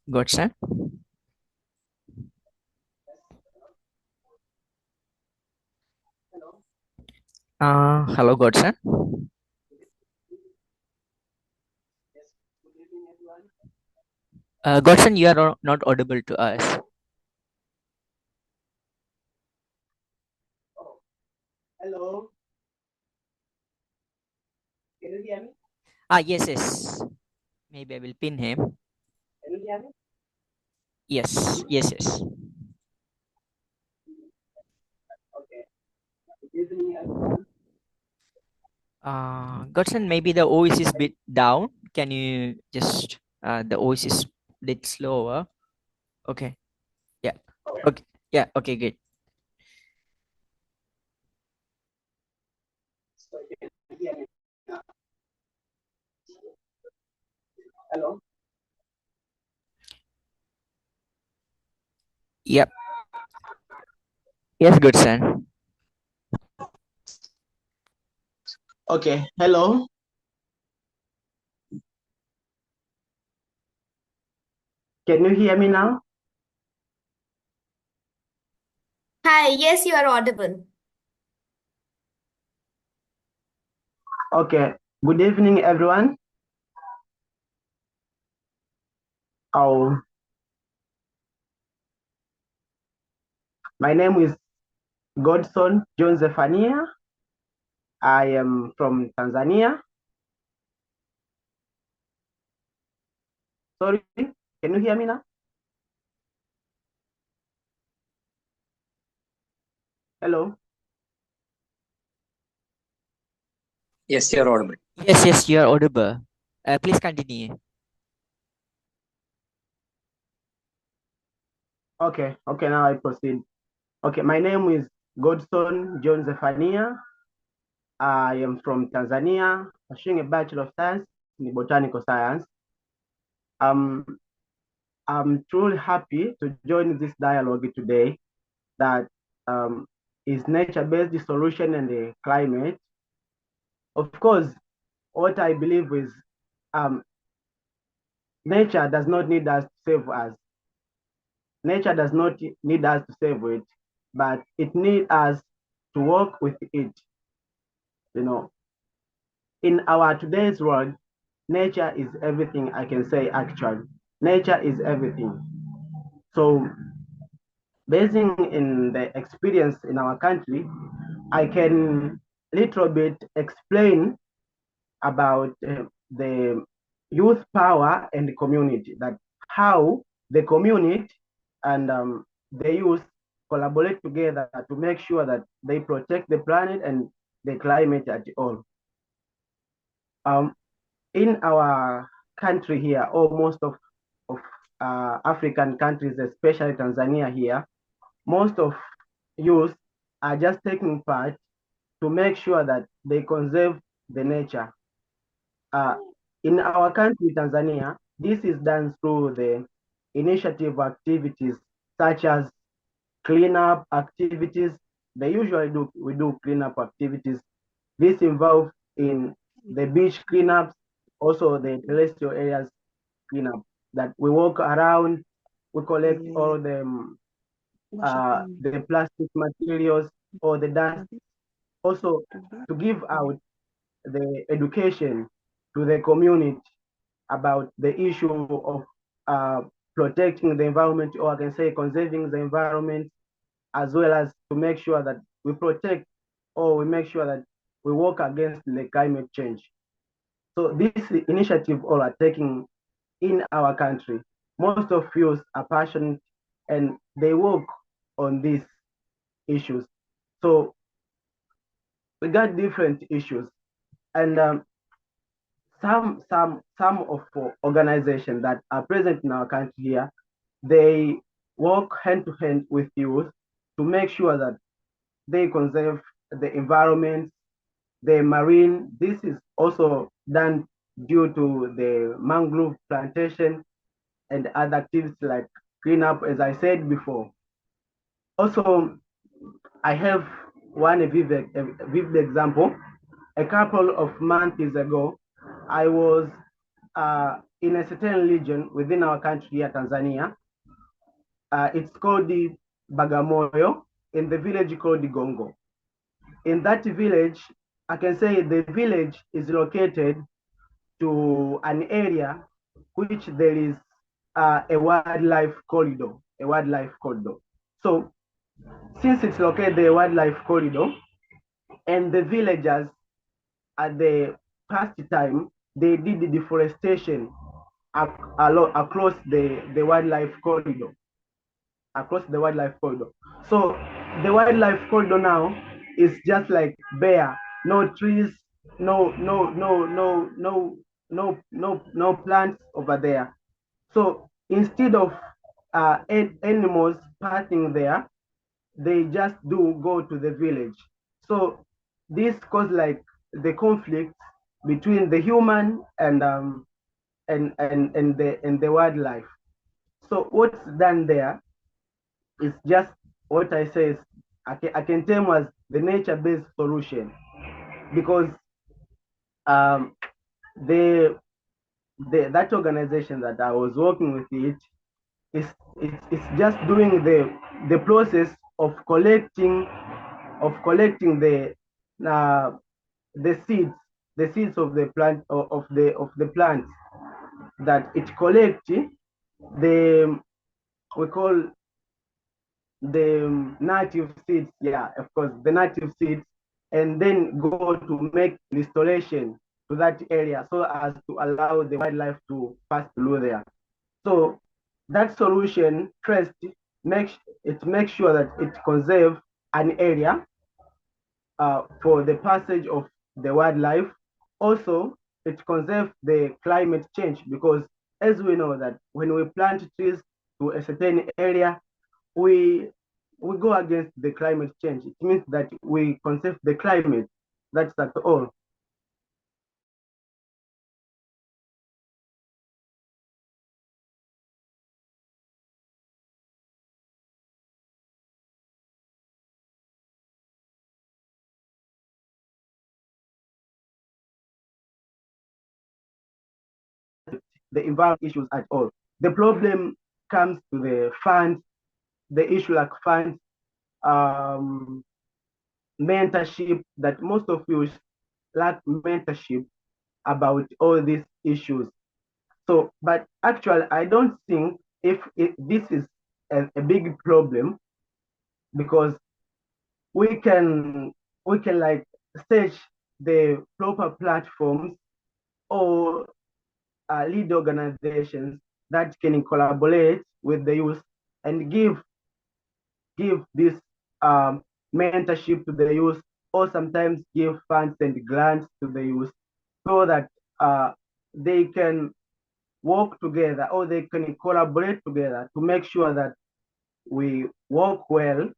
Godson. Hello, Godson. Godson, you are not audible to us. Hello, can you hear me? Yes, yes. Maybe I will pin him. Can you hear me? Yes, yes, yes. Okay. Good evening, everyone. Godson, maybe the voice is bit down. Can you just the voice is bit slower? Okay. Yeah. Okay. Yeah. Okay. Good. So can you hear me now? Hello. Yep. Yes, Godson. Okay. Hello. Can you hear me now? Hi, yes, you are audible. Okay. Good evening, everyone. Oh, my name is Godson John Zephania. I am from Tanzania. Sorry, can you hear me now? Hello. Yes, you're audible. Yes, yes, you are audible. Please continue. Okay. Okay. Now I proceed. Okay. My name is Godson John Zephania. I am from Tanzania, pursuing a Bachelor of Science in Botanical Science. I'm truly happy to join this dialogue today that is nature-based solution and the climate. Of course, what I believe is nature does not need us to save us. Nature does not need us to save it, but it needs us to work with it. You know, in our today's world, nature is everything. I can say actually, nature is everything. So, basing in the experience in our country, I can little bit explain about the youth power and the community, that how the community and the youth collaborate together to make sure that they protect the planet and the climate at all. In our country here, or most of African countries, especially Tanzania here, most of youth are just taking part to make sure that they conserve the nature. Uh, in our country, Tanzania, this is done through the initiative activities such as cleanup activities. They usually do we do cleanup activities. This involves in the beach cleanups, also the terrestrial areas cleanup. That we walk around, we collect all the plastic materials or the dust. Also, to give out the education to the community about the issue of uh, protecting the environment, or I can say conserving the environment, as well as to make sure that we protect, or we make sure that we work against the climate change. So this initiative all are taking in our country. Most of youth are passionate and they work on these issues. So we got different issues, and some of organizations that are present in our country here, they work hand to hand with youth to make sure that they conserve the environment, the marine. This is also done due to the mangrove plantation and other activities like cleanup, as I said before. Also, I have one vivid example. A couple of months ago, I was in a certain region within our country here, Tanzania. It's called the Bagamoyo, in the village called the Gongo. In that village, I can say the village is located to an area which there is a wildlife corridor, a wildlife corridor. So since it's located the wildlife corridor, and the villagers at the past time, they did the deforestation across the wildlife corridor, across the wildlife corridor. So the wildlife corridor now is just like bare, no trees, no plants over there. So instead of animals passing there, they just do go to the village. So this caused like the conflict between the human and the wildlife. So what's done there is just what I say is I can term as the nature-based solution, because um, the that organization that I was working with is it's just doing the process of collecting uh, the seeds of the plant of the plants that it collects the we call the native seeds, yeah, of course, the native seeds, and then go to make restoration to that area so as to allow the wildlife to pass through there. So that solution first makes sure that it conserves an area for the passage of the wildlife. Also, it conserves the climate change, because as we know that when we plant trees to a certain area, we we go against the climate change. It means that we conserve the climate. That's at all. The environment issues at all. The problem comes to the funds, the issue like funds, um, mentorship, that most of you lack mentorship about all these issues. So, but actually, I don't think if this is a big problem, because we can we can like search the proper platforms or lead organizations that can collaborate with the youth and give this um, mentorship to the youth, or sometimes give funds and grants to the youth, so that they can work together, or they can collaborate together to make sure that we work well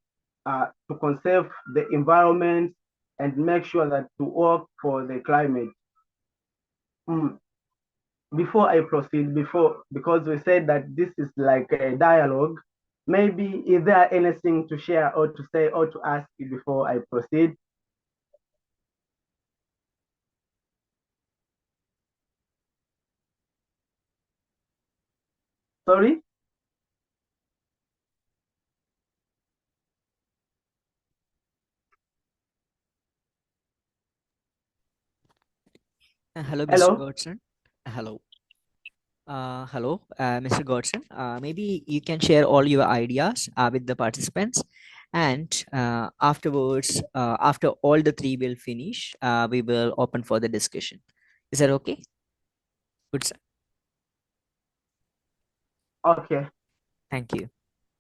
to conserve the environment and make sure that to work for the climate. Mm. Before I proceed, because we said that this is like a dialogue, maybe is there anything to share or to say or to ask before I proceed? Sorry? Hello, Mr. Hello? Godson. Hello. Hello, Mr. Godson. Maybe you can share all your ideas with the participants, and afterwards, after all the three will finish, we will open for the discussion. Is that okay? Good, sir. Okay. Thank you.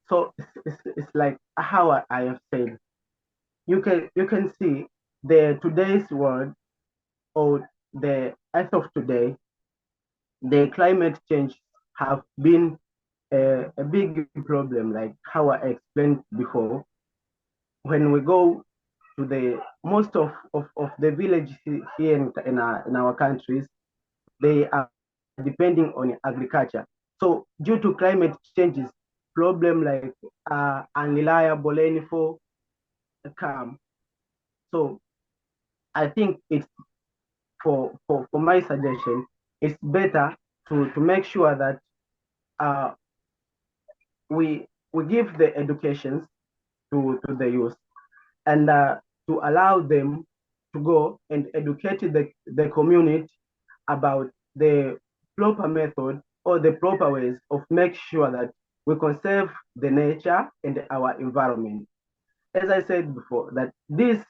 So it's like how I have said. You can see the today's world, or the earth of today, the climate change have been a big problem, like how I explained before. When we go to the most of the villages here in our countries, they are depending on agriculture. So due to climate changes, problem like unreliable rainfall come. So I think it's for my suggestion, it's better to make sure that we give the educations to the youth, and to allow them to go and educate the community about the proper method or the proper ways of make sure that we conserve the nature and our environment. As I said before, that this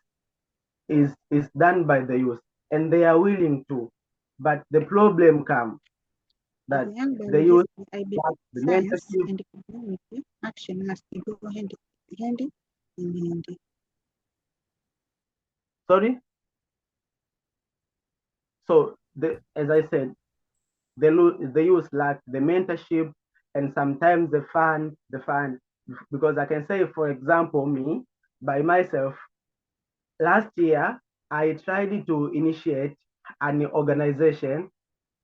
is done by the youth and they are willing to, but the problem comes that As a young the biologist, youth I lack believe the science mentorship. and community action must go hand in hand. Sorry. So as I said, the youth lack the mentorship and sometimes the fund, because I can say, for example, me by myself, last year I tried to initiate an organization,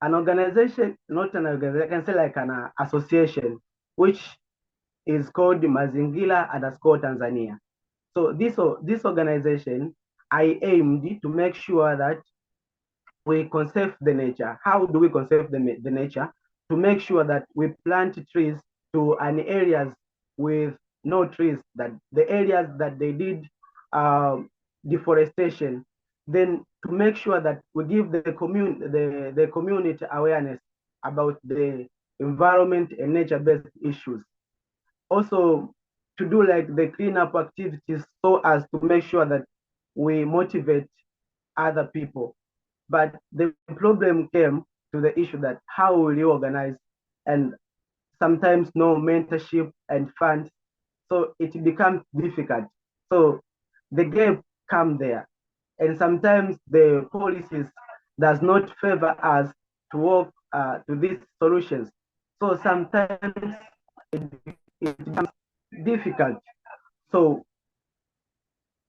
not an organization, I can say like an association, which is called Mazingira_Tanzania. So this organization, I aimed to make sure that we conserve the nature. How do we conserve the nature? To make sure that we plant trees to an areas with no trees, that the areas that they did deforestation, then to make sure that we give the community awareness about the environment and nature-based issues. Also, to do like the cleanup activities so as to make sure that we motivate other people. But the problem came to the issue that how will you organize, and sometimes no mentorship and funds. So it becomes difficult. So the gap come there. And sometimes the policies does not favor us to work to these solutions. So sometimes it becomes difficult. So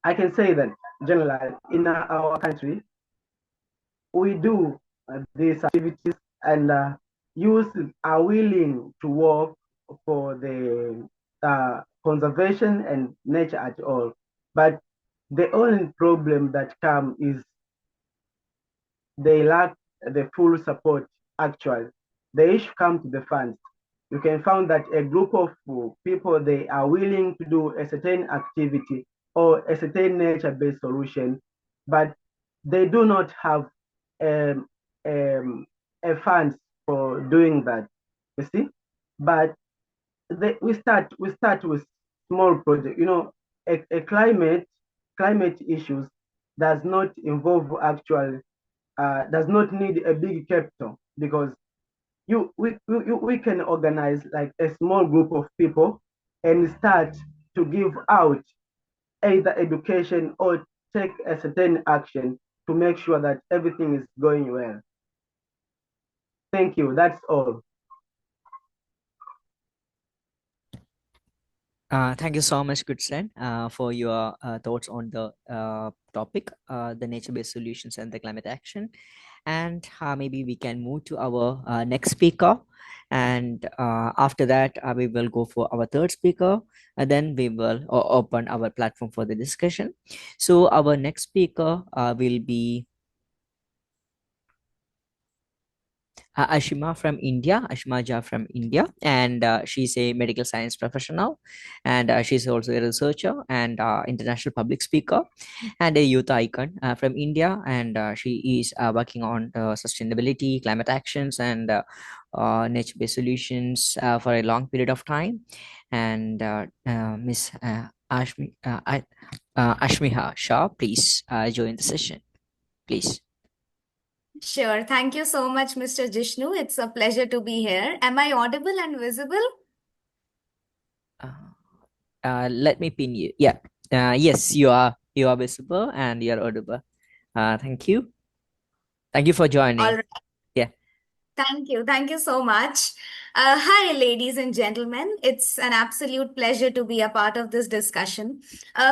I can say that generally in our country, we do these activities, and youth are willing to work for the conservation and nature at all. But the only problem that come is they lack the full support. Actually, the issue comes to the funds. You can find that a group of people, they are willing to do a certain activity or a certain nature-based solution, but they do not have um, um, a funds for doing that. You see, but we start with small project. A climate issues does not involve actual does not need a big capital, because we can organize like a small group of people and start to give out either education or take a certain action to make sure that everything is going well. Thank you. That's all. Thank you so much, Goodson, for your thoughts on the topic, the nature-based solutions and the climate action. And maybe we can move to our next speaker. And after that, we will go for our third speaker. And then we will open our platform for the discussion. So our next speaker will be Ashima from India, Ashima Jha from India, and she's a medical science professional, and she's also a researcher and international public speaker, and a youth icon from India, and she is working on sustainability, climate actions, and nature-based solutions for a long period of time. And Miss Ashmiha Shah, please join the session, please. Sure. Thank you so much, Mr. Jishnu. It's a pleasure to be here. Am I audible and visible? Let me pin you. Yeah. Yes, you are. You are visible and you are audible. Thank you. Thank you for All joining. right. Yeah. Thank you. Thank you so much. Hi, ladies and gentlemen. It's an absolute pleasure to be a part of this discussion.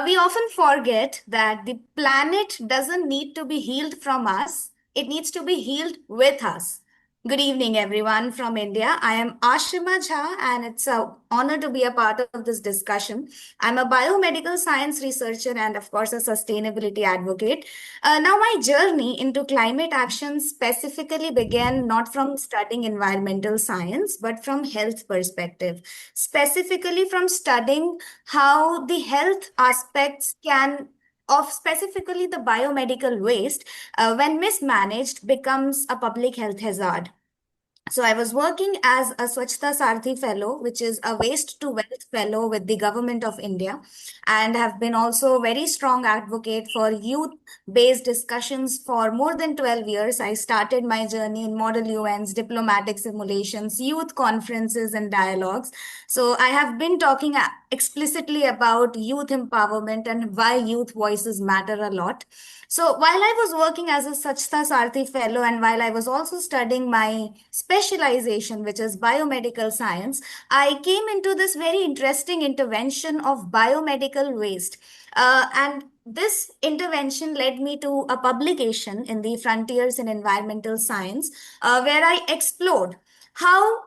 We often forget that the planet doesn't need to be healed from us, it needs to be healed with us. Good evening, everyone from India. I am Ashima Jha, and it's an honor to be a part of this discussion. I'm a biomedical science researcher and, of course, a sustainability advocate. Now, my journey into climate action specifically began not from studying environmental science, but from health perspective, specifically from studying how the health aspects can of specifically the biomedical waste, when mismanaged, becomes a public health hazard. So I was working as a Swachhta Sarthi Fellow, which is a Waste to Wealth Fellow with the Government of India, and have been also a very strong advocate for youth-based discussions for more than 12 years. I started my journey in Model UNs, diplomatic simulations, youth conferences, and dialogues. So I have been talking explicitly about youth empowerment and why youth voices matter a lot. So while I was working as a Sachta Sarthi fellow and while I was also studying my specialization, which is biomedical science, I came into this very interesting intervention of biomedical waste. And this intervention led me to a publication in the Frontiers in Environmental Science, where I explored how,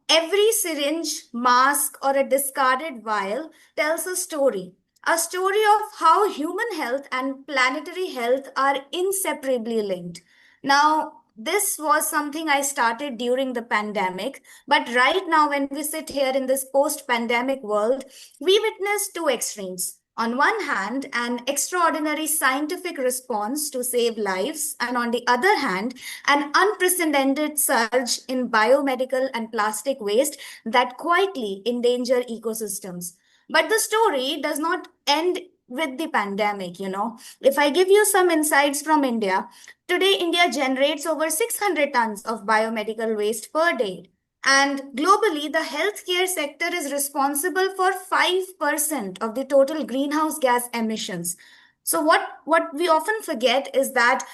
every syringe, mask, or a discarded vial tells a story of how human health and planetary health are inseparably linked. Now, this was something I started during the pandemic, but right now, when we sit here in this post pandemic world, we witness two extremes. On one hand, an extraordinary scientific response to save lives, and on the other hand, an unprecedented surge in biomedical and plastic waste that quietly endanger ecosystems. But the story does not end with the pandemic. If I give you some insights from India, today India generates over 600 tons of biomedical waste per day. And globally, the healthcare sector is responsible for 5% of the total greenhouse gas emissions. So, what we often forget is that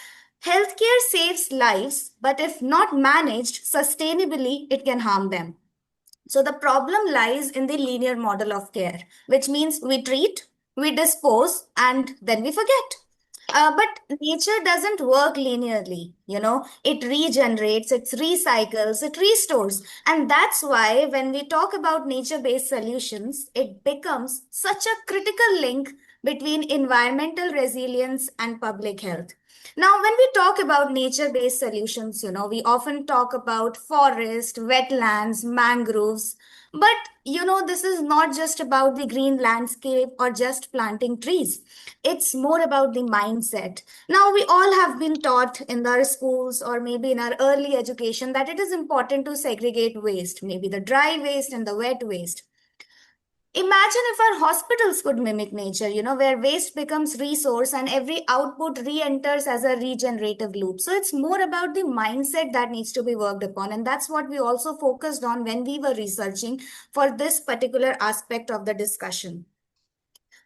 healthcare saves lives, but if not managed sustainably, it can harm them. So the problem lies in the linear model of care, which means we treat, we dispose, and then we forget. But nature doesn't work linearly. It regenerates, it recycles, it restores. And that's why when we talk about nature based solutions, it becomes such a critical link between environmental resilience and public health. Now, when we talk about nature based solutions, we often talk about forest, wetlands, mangroves. But this is not just about the green landscape or just planting trees. It's more about the mindset. Now, we all have been taught in our schools or maybe in our early education that it is important to segregate waste, maybe the dry waste and the wet waste. Imagine if our hospitals could mimic nature, where waste becomes resource and every output re-enters as a regenerative loop. So it's more about the mindset that needs to be worked upon. And that's what we also focused on when we were researching for this particular aspect of the discussion.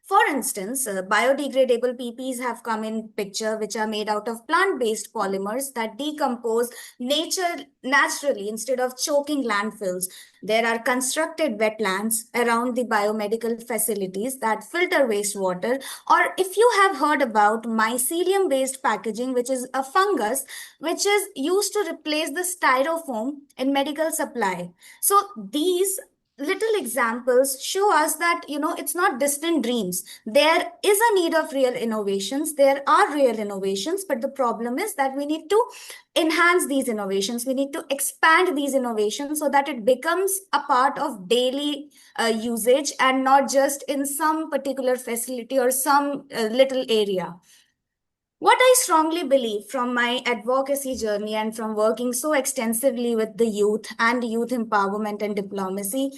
For instance, biodegradable PPs have come in picture, which are made out of plant-based polymers that decompose naturally instead of choking landfills. There are constructed wetlands around the biomedical facilities that filter wastewater. Or if you have heard about mycelium-based packaging, which is a fungus which is used to replace the styrofoam in medical supply. So these little examples show us that it's not distant dreams. There is a need of real innovations, there are real innovations, but the problem is that we need to enhance these innovations, we need to expand these innovations so that it becomes a part of daily usage and not just in some particular facility or some little area. What I strongly believe from my advocacy journey and from working so extensively with the youth and youth empowerment and diplomacy,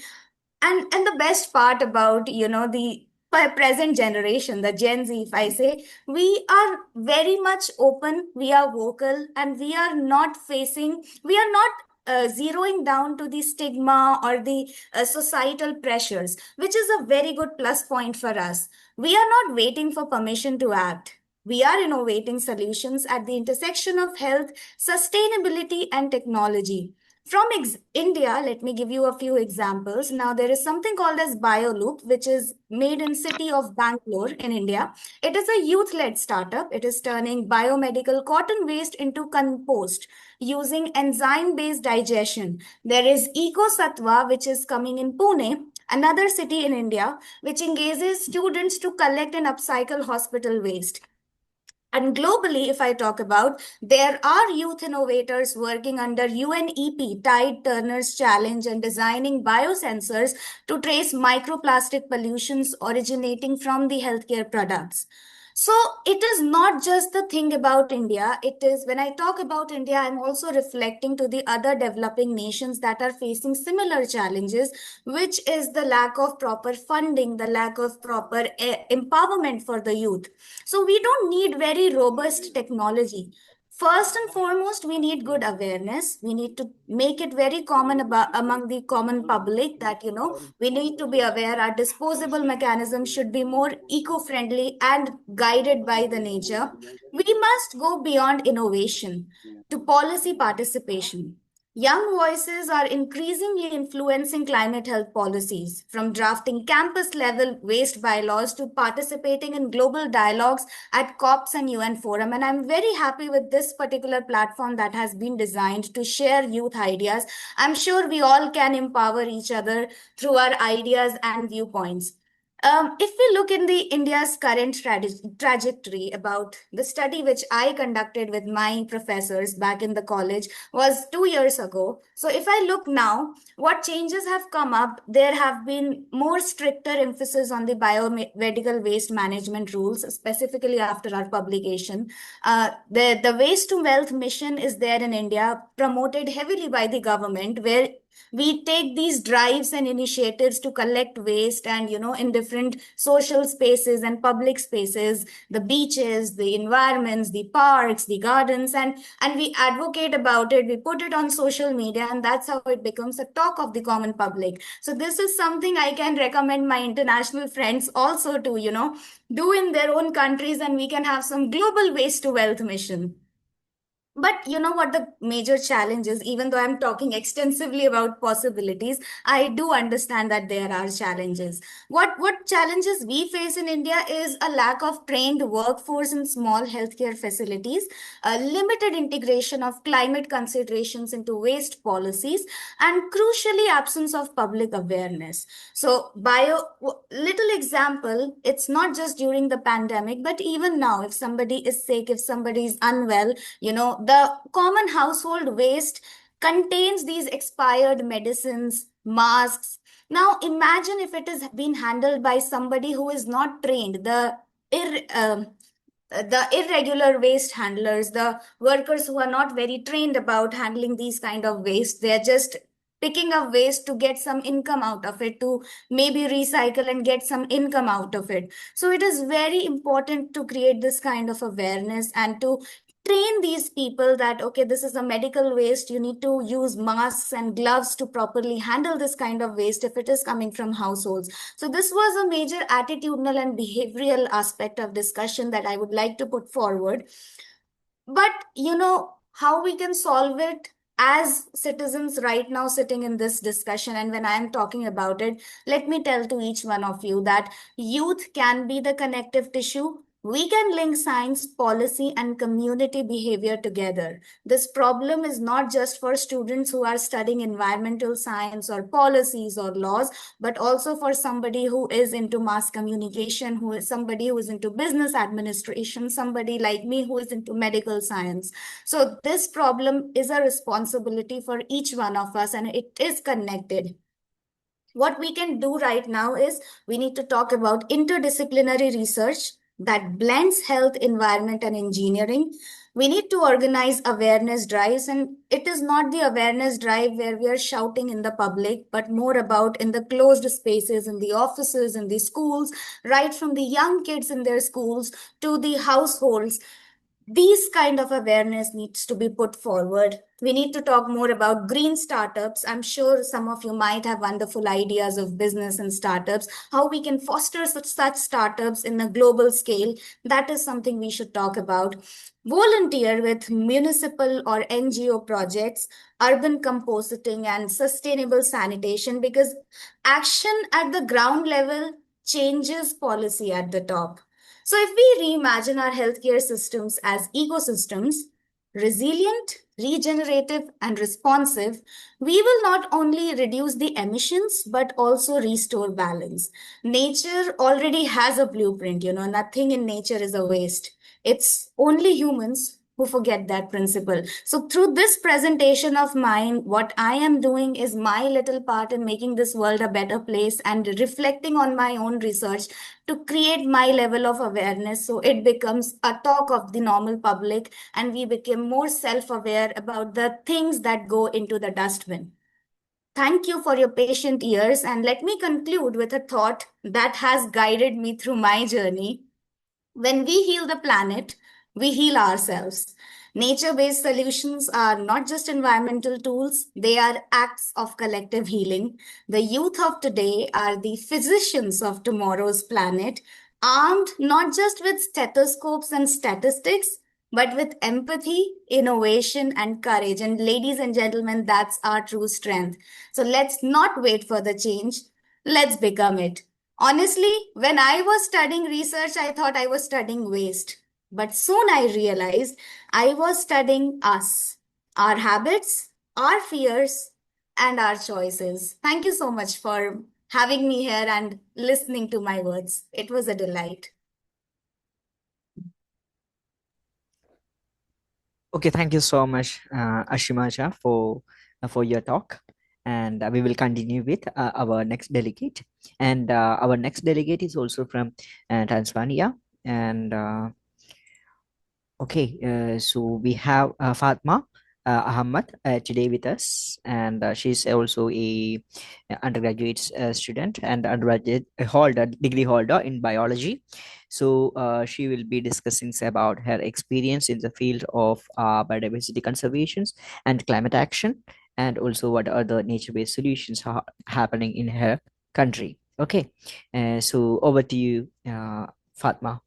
and the best part about the present generation, the Gen Z, if I say, we are very much open, we are vocal, and we are not zeroing down to the stigma or the societal pressures, which is a very good plus point for us. We are not waiting for permission to act. We are innovating solutions at the intersection of health, sustainability, and technology. From India, let me give you a few examples. Now, there is something called as BioLoop, which is made in city of Bangalore in India. It is a youth-led startup. It is turning biomedical cotton waste into compost using enzyme-based digestion. There is EcoSatwa, which is coming in Pune, another city in India, which engages students to collect and upcycle hospital waste. And globally, if I talk about, there are youth innovators working under UNEP, Tide Turner's Challenge, and designing biosensors to trace microplastic pollutions originating from the healthcare products. So it is not just the thing about India. It is, when I talk about India, I'm also reflecting to the other developing nations that are facing similar challenges, which is the lack of proper funding, the lack of proper empowerment for the youth. So we don't need very robust technology. First and foremost, we need good awareness. We need to make it very common about among the common public that, we need to be aware our disposable mechanisms should be more eco-friendly and guided by the nature. We must go beyond innovation to policy participation. Young voices are increasingly influencing climate health policies, from drafting campus level waste bylaws to participating in global dialogues at COPs and UN Forum. And I'm very happy with this particular platform that has been designed to share youth ideas. I'm sure we all can empower each other through our ideas and viewpoints. If we look in the India's current trajectory about the study which I conducted with my professors back in the college was 2 years ago. So if I look now, what changes have come up? There have been more stricter emphasis on the biomedical waste management rules, specifically after our publication. The Waste to Wealth mission is there in India, promoted heavily by the government, where we take these drives and initiatives to collect waste and in different social spaces and public spaces, the beaches, the environments, the parks, the gardens, and we advocate about it, we put it on social media, and that's how it becomes a talk of the common public. So this is something I can recommend my international friends also to do in their own countries, and we can have some global waste to wealth mission. But you know what the major challenge is? Even though I'm talking extensively about possibilities, I do understand that there are challenges. What challenges we face in India is a lack of trained workforce in small healthcare facilities, a limited integration of climate considerations into waste policies, and crucially absence of public awareness. So little example, it's not just during the pandemic, but even now, if somebody is sick, if somebody is unwell, the common household waste contains these expired medicines, masks. Now imagine if it is being handled by somebody who is not trained, ir, um, the irregular waste handlers, the workers who are not very trained about handling these kind of waste. They're just picking up waste to get some income out of it, to maybe recycle and get some income out of it. So it is very important to create this kind of awareness and to train these people that okay, this is a medical waste, you need to use masks and gloves to properly handle this kind of waste if it is coming from households. So this was a major attitudinal and behavioral aspect of discussion that I would like to put forward. But how we can solve it as citizens right now sitting in this discussion, and when I am talking about it, let me tell to each one of you that youth can be the connective tissue. We can link science, policy, and community behavior together. This problem is not just for students who are studying environmental science or policies or laws, but also for somebody who is into mass communication, who is somebody who is into business administration, somebody like me who is into medical science. So this problem is a responsibility for each one of us, and it is connected. What we can do right now is we need to talk about interdisciplinary research that blends health, environment, and engineering. We need to organize awareness drives, and it is not the awareness drive where we are shouting in the public, but more about in the closed spaces, in the offices, in the schools, right from the young kids in their schools to the households. These kind of awareness needs to be put forward. We need to talk more about green startups. I'm sure some of you might have wonderful ideas of business and startups, how we can foster such startups in a global scale. That is something we should talk about. Volunteer with municipal or NGO projects, urban compositing, and sustainable sanitation, because action at the ground level changes policy at the top. So, if we reimagine our healthcare systems as ecosystems, resilient, regenerative, and responsive, we will not only reduce the emissions but also restore balance. Nature already has a blueprint, nothing in nature is a waste. It's only humans who forget that principle. So, through this presentation of mine, what I am doing is my little part in making this world a better place and reflecting on my own research to create my level of awareness so it becomes a talk of the normal public and we become more self aware about the things that go into the dustbin. Thank you for your patient ears, and let me conclude with a thought that has guided me through my journey. When we heal the planet, we heal ourselves. Nature based solutions are not just environmental tools, they are acts of collective healing. The youth of today are the physicians of tomorrow's planet, armed not just with stethoscopes and statistics, but with empathy, innovation, and courage. And ladies and gentlemen, that's our true strength. So let's not wait for the change, let's become it. Honestly, when I was studying research, I thought I was studying waste. But soon I realized I was studying us, our habits, our fears, and our choices. Thank you so much for having me here and listening to my words. It was a delight. Okay, thank you so much, Ashimaja, for your talk. And we will continue with our next delegate. And our next delegate is also from Tanzania. And okay, so we have Fatma Ahmad today with us, and she's also a undergraduate student and undergraduate holder, degree holder in biology. So she will be discussing about her experience in the field of biodiversity conservations and climate action, and also what are the nature-based solutions happening in her country. Okay, so over to you, Fatma.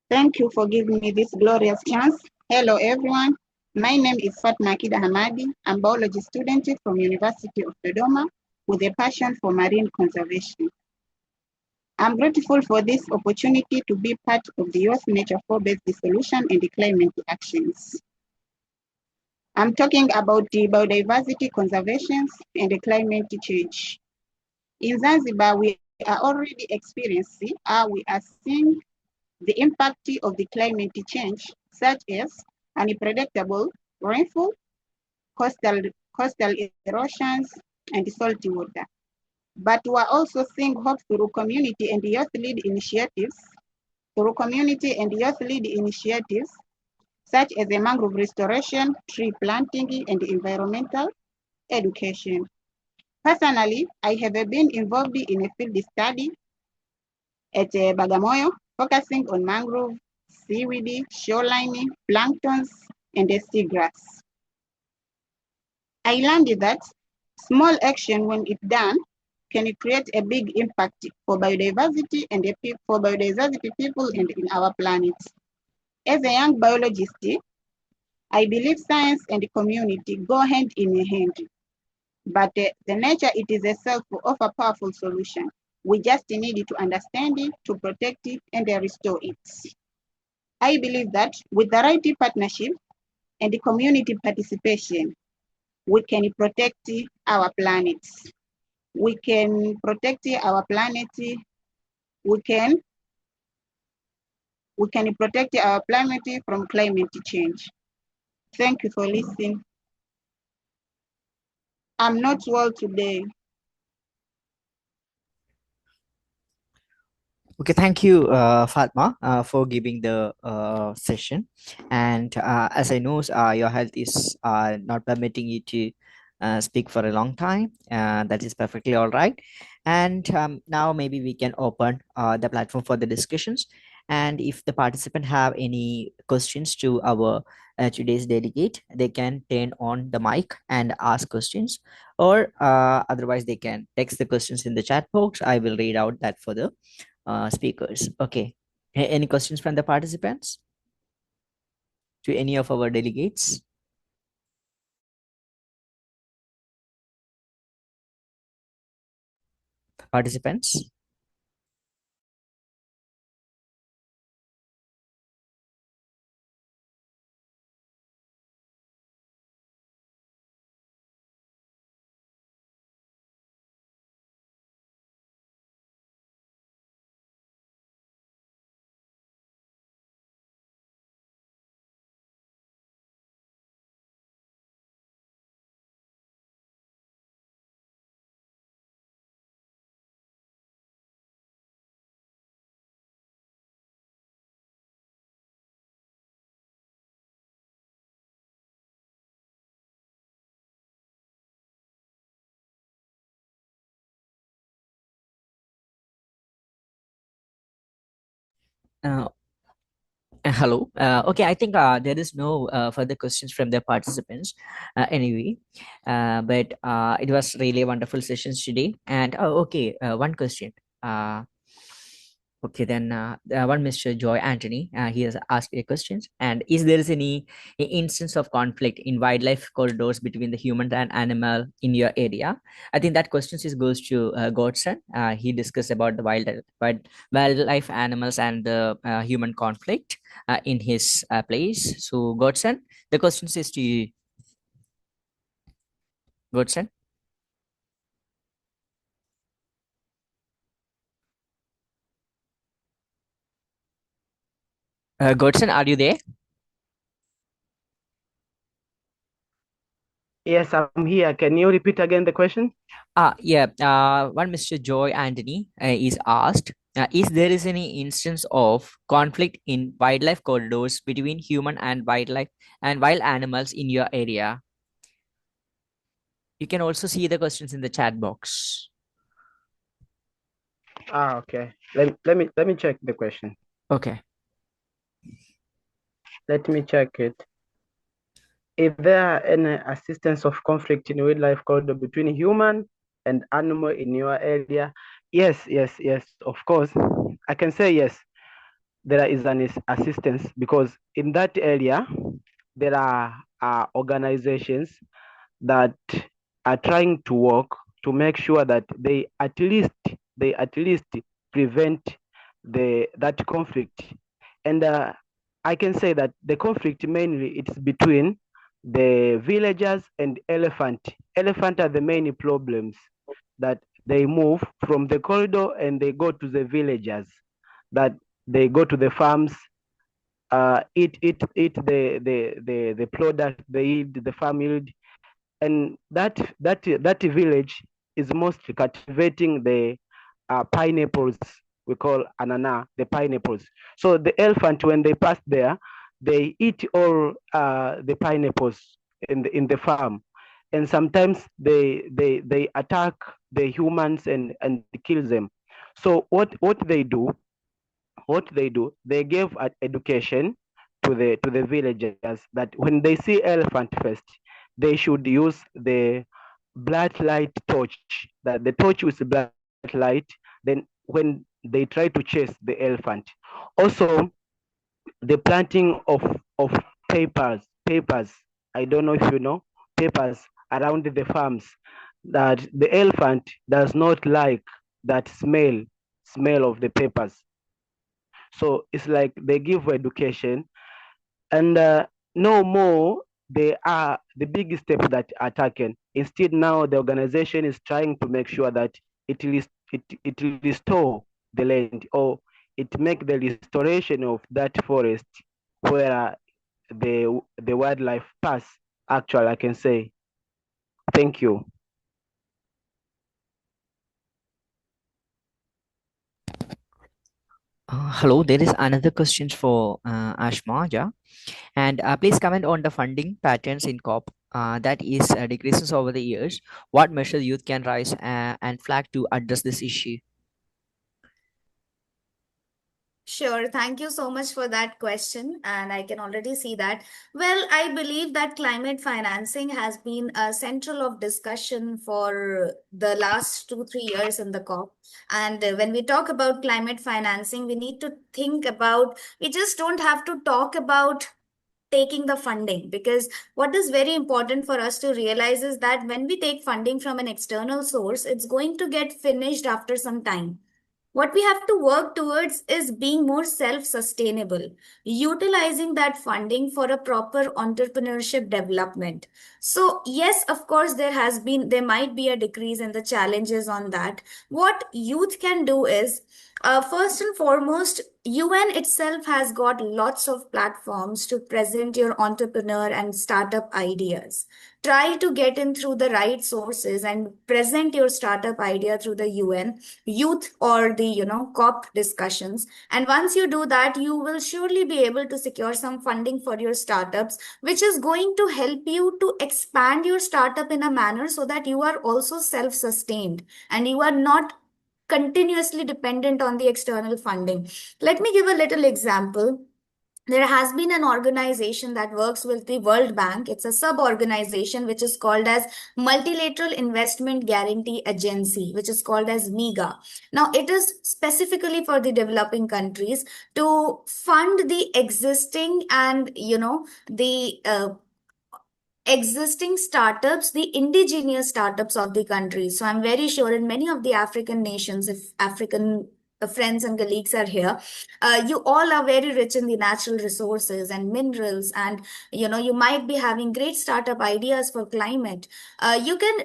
Thank you for giving me this glorious chance. Hello, everyone. My name is Fatma Akida Hamadi. I'm a biology student from University of Dodoma with a passion for marine conservation. I'm grateful for this opportunity to be part of the Youth4Nature based solution and the climate actions. I'm talking about the biodiversity conservation and the climate change. In Zanzibar, we are already experiencing, we are seeing the impact of the climate change, such as unpredictable rainfall, coastal erosions, and salty water. But we're also seeing hope through community and youth-led initiatives, such as the mangrove restoration, tree planting, and environmental education. Personally, I have been involved in a field study at Bagamoyo, focusing on mangrove, seaweed, shoreline, planktons, and the seagrass. I learned that small action, when it's done, can create a big impact for biodiversity and for biodiversity people and in our planet. As a young biologist, I believe science and community go hand in hand. But the nature, it is itself of a powerful solution. We just need to understand it, to protect it, and restore it. I believe that with the right partnership and the community participation, we can protect our planet. We can protect our planet. We can protect our planet from climate change. Thank you for listening. I'm not well today. Okay, thank you, Fatma, for giving the session. And as I know, your health is not permitting you to speak for a long time. That is perfectly all right. And now maybe we can open the platform for the discussions. And if the participant have any questions to our today's delegate, they can turn on the mic and ask questions, or otherwise they can text the questions in the chat box. I will read out that for the speakers. Okay. Any questions from the participants to any of our delegates? Participants? Uh, Hello. Okay, I think there is no further questions from the participants anyway. But it was really a wonderful sessions today. And okay, one question. Uh, Okay, then one Mr. Joy Anthony, he has asked a question. And is there is any instance of conflict in wildlife corridors between the human and animal in your area? I think that question is goes to Godson. He discussed about the wildlife animals and the human conflict in his place. So Godson, the question is to you, Godson. Godson, are you there? Yes, I'm here. Can you repeat again the question? Yeah. One Mr. Joy Anthony is asked, is there is any instance of conflict in wildlife corridors between human and wildlife and wild animals in your area? You can also see the questions in the chat box. Okay. Let me check the question. Okay. Let me check it. If there are any assistance of conflict in wildlife corridor between human and animal in your area, yes, of course. I can say yes, there is an assistance because in that area, there are organizations that are trying to work to make sure that they at least prevent that conflict. And I can say that the conflict mainly it's between the villagers and elephant. Elephant are the main problems that they move from the corridor and they go to the villagers, that they go to the farms, eat the product they eat, the farm yield, and that village is mostly cultivating the pineapples. We call anana the pineapples. So the elephant, when they pass there, they eat all the pineapples in the farm, and sometimes they attack the humans and kill them. So what they do, they give education to the villagers that when they see elephant first, they should use the bright light torch, that the torch with bright light, then when they try to chase the elephant. Also, the planting of papers, I don't know if you know, papers around the farms, that the elephant does not like that smell of the papers. So it's like they give education, and no more they are the big step that are taken. Instead, now the organization is trying to make sure that it restore the land, or it make the restoration of that forest where the wildlife pass. Actually, I can say thank you. Hello, there is another question for Ashmaja. And please comment on the funding patterns in COP that is decreases over the years, what measures youth can rise and flag to address this issue? Sure. Thank you so much for that question. And I can already see that. Well, I believe that climate financing has been a central of discussion for the last 2, 3 years in the COP. And when we talk about climate financing, we need to think about, we just don't have to talk about taking the funding, because what is very important for us to realize is that when we take funding from an external source, it's going to get finished after some time. What we have to work towards is being more self sustainable, utilizing that funding for a proper entrepreneurship development. So, yes, of course, there might be a decrease in the challenges on that. What youth can do is, first and foremost, UN itself has got lots of platforms to present your entrepreneur and startup ideas. Try to get in through the right sources and present your startup idea through the UN youth or the COP discussions. And once you do that, you will surely be able to secure some funding for your startups, which is going to help you to expand your startup in a manner so that you are also self sustained and you are not continuously dependent on the external funding. Let me give a little example. There has been an organization that works with the World Bank. It's a sub organization which is called as Multilateral Investment Guarantee Agency, which is called as MEGA. Now, it is specifically for the developing countries to fund the existing and the existing startups, the indigenous startups of the country. So I'm very sure in many of the African nations, if African friends and colleagues are here, you all are very rich in the natural resources and minerals, and you might be having great startup ideas for climate. You can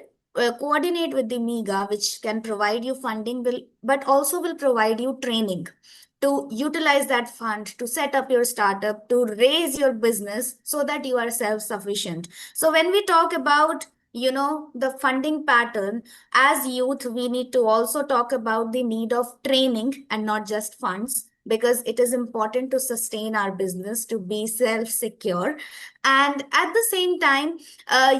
coordinate with the MEGA, which can provide you funding, but also will provide you training to utilize that fund to set up your startup, to raise your business so that you are self sufficient. So when we talk about the funding pattern, as youth we need to also talk about the need of training and not just funds, because it is important to sustain our business, to be self secure. And at the same time,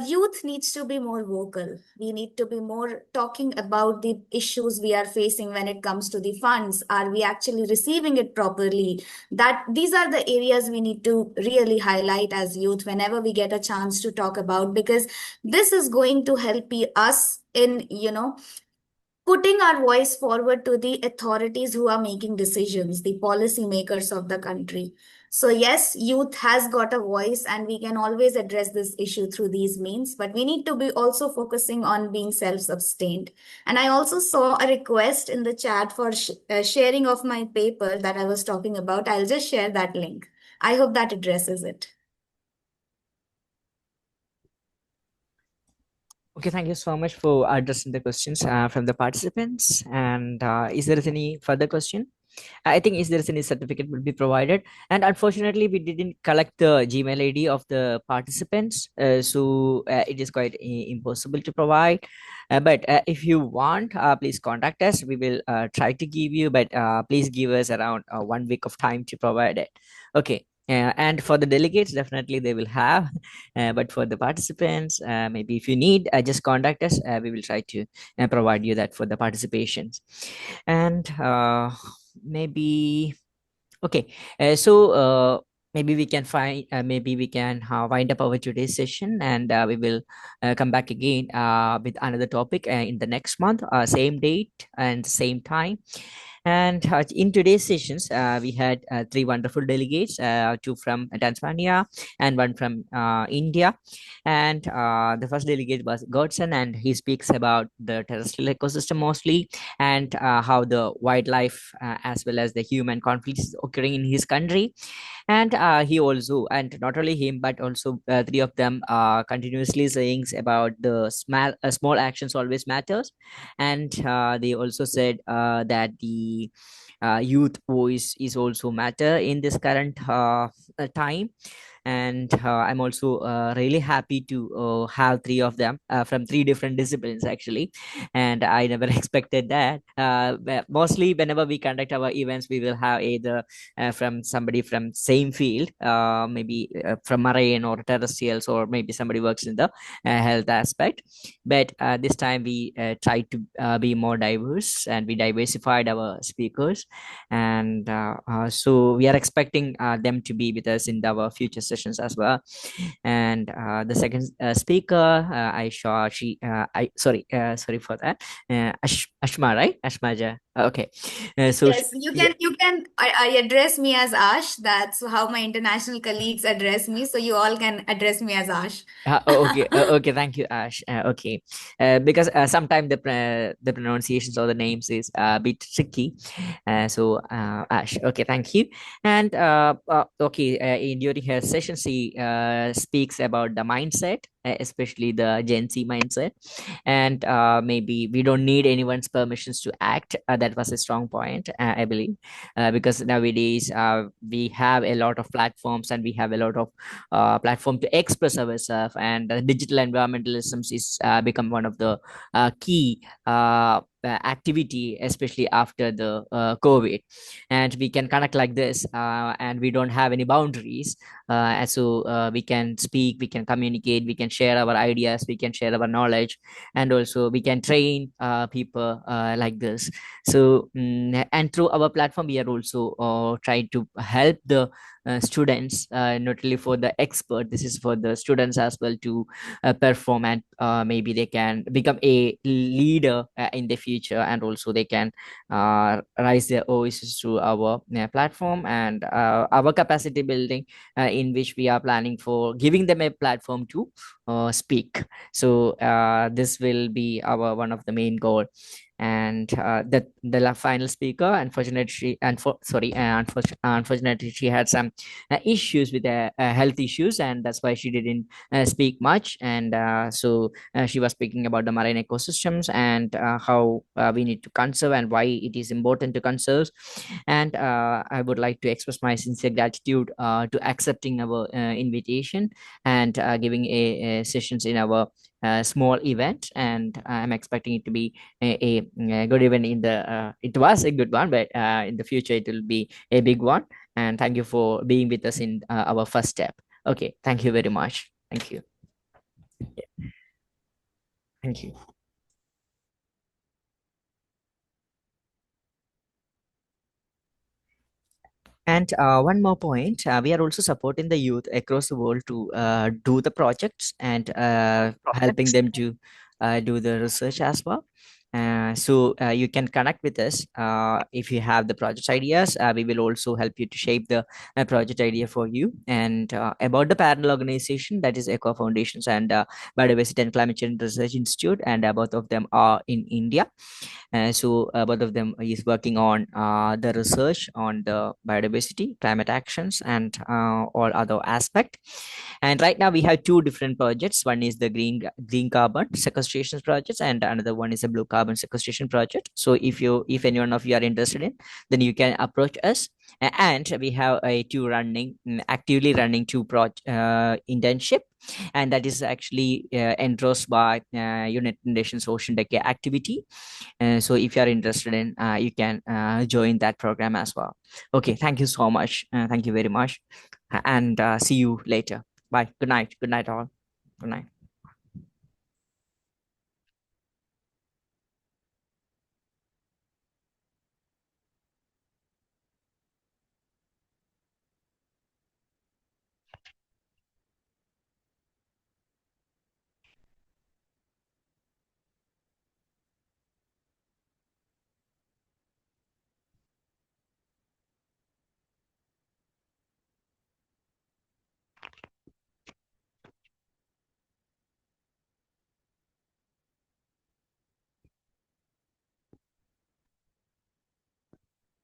youth needs to be more vocal. We need to be more talking about the issues we are facing when it comes to the funds. Are we actually receiving it properly? That these are the areas we need to really highlight as youth whenever we get a chance to talk about, because this is going to help us in putting our voice forward to the authorities who are making decisions, the policy makers of the country. So, yes, youth has got a voice, and we can always address this issue through these means, but we need to be also focusing on being self sustained. And I also saw a request in the chat for sharing of my paper that I was talking about. I'll just share that link. I hope that addresses it. Okay, thank you so much for addressing the questions from the participants. And is there any further question? I think is there any certificate will be provided, and unfortunately we didn't collect the Gmail ID of the participants, so it is quite impossible to provide. But if you want, please contact us. We will try to give you, but please give us around 1 week of time to provide it. Okay. And for the delegates, definitely they will have. But for the participants, maybe if you need, just contact us. We will try to provide you that for the participations. And maybe okay, maybe we can wind up our today's session, and we will come back again with another topic in the next month, same date and same time. And in today's sessions, we had three wonderful delegates, two from Tanzania and one from India. And the first delegate was Godson, and he speaks about the terrestrial ecosystem mostly, and how the wildlife as well as the human conflicts is occurring in his country. And he also, and not only him, but also three of them continuously saying about the small actions always matters. And they also said that the youth voice is also matter in this current time. and I'm also really happy to have three of them from three different disciplines actually, and I never expected that. But mostly whenever we conduct our events, we will have either from somebody from same field, maybe from marine or terrestrials, or maybe somebody works in the health aspect. But this time we tried to be more diverse, and we diversified our speakers, and so we are expecting them to be with us in our future sessions as well. And the second speaker, I saw she I sorry for that, Ashma, right? Ashmaja. Okay. So Yes, you can address me as Ash. That's how my international colleagues address me. So you all can address me as Ash. Okay, okay, thank you, Ash. Okay, because sometimes the pronunciations or the names is a bit tricky. Ash, okay, thank you. And okay, during her session, she speaks about the mindset, especially the Gen Z mindset, and maybe we don't need anyone's permissions to act. That was a strong point, I believe, because nowadays we have a lot of platforms, and we have a lot of platform to express ourselves, and digital environmentalism is become one of the key activity, especially after the COVID, and we can connect like this, and we don't have any boundaries, and so we can speak, we can communicate, we can share our ideas, we can share our knowledge, and also we can train people like this. So and through our platform, we are also trying to help the students, not only for the expert, this is for the students as well, to perform, and maybe they can become a leader in the future, and also they can rise their voices through our platform, and our capacity building, in which we are planning for giving them a platform to speak. So this will be our one of the main goal. And the final speaker, unfortunately unfortunately she had some issues with health issues, and that's why she didn't speak much. And she was speaking about the marine ecosystems, and how we need to conserve, and why it is important to conserve. And I would like to express my sincere gratitude to accepting our invitation, and giving a sessions in our small event. And I'm expecting it to be a good event in the it was a good one, but in the future it will be a big one. And thank you for being with us in our first step. Okay, thank you very much. Thank you. Thank you. And one more point, we are also supporting the youth across the world to do the projects, and helping them to do the research as well. So you can connect with us if you have the project ideas. We will also help you to shape the project idea for you. And about the parallel organization, that is Eco Foundations and Biodiversity and Climate Change Research Institute, and both of them are in India. Both of them is working on the research on the biodiversity, climate actions, and all other aspect. And right now we have two different projects. One is the green carbon sequestration projects, and another one is a blue carbon sequestration project. So if anyone of you are interested in, then you can approach us. And we have a two running actively running two internship, and that is actually endorsed by United Nations Ocean Decade activity. So if you are interested in, you can join that program as well. Okay, thank you so much. Thank you very much, and see you later. Bye. Good night. Good night, all. Good night.